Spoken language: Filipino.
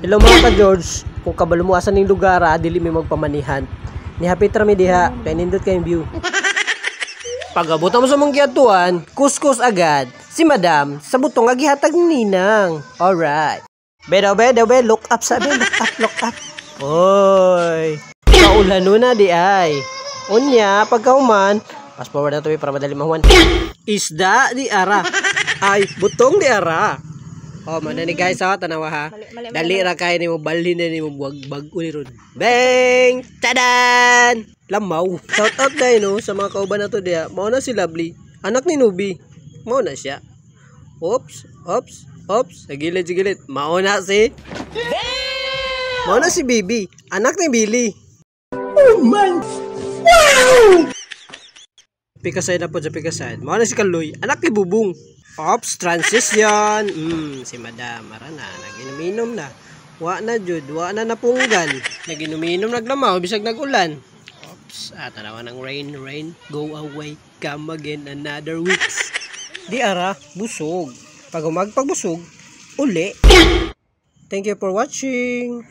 Hello mga ka-George, kung kabalo mo asan ning lugar dili may magpamanihan. Nihapit ra mi diha, kay nindot kayong view. Pag-abot mo sa mong giatuan, kuskus agad. Si Madam, sa butong nga gihatag ni Ninang. Alright. Bedaw, look up sabi, look up. Oy. Kaulan na di ay. Unya, pagkauman, fast forward na to para madali mahuman. Isda di ara. Ay, butong di ara. Oh, mana ni guys, tanawa ha. Dali ra kay nimo balhin na nimo buwag uli ron. Bang! Tadan! Lamaw. Shout out dai no sa mga kauban na to diha. Mao na si Lovely, anak ni Nubi. Mao na siya. Oops. Sigilid. Mao na si Bibi, anak ni Billy. Oh man. Wow! Pikasay na po sa pikasay. Mao na si Kaloy, anak ni Bubong. Ops, transition. Si Madam, ara na, naginom na. Wa na jud, wa na napunggan. Naginom naglamaw bisag nagulan. Ops, tanawa ng rain, go away, come again another weeks. Di ara, busog. Pag pagbusog, uli. Thank you for watching.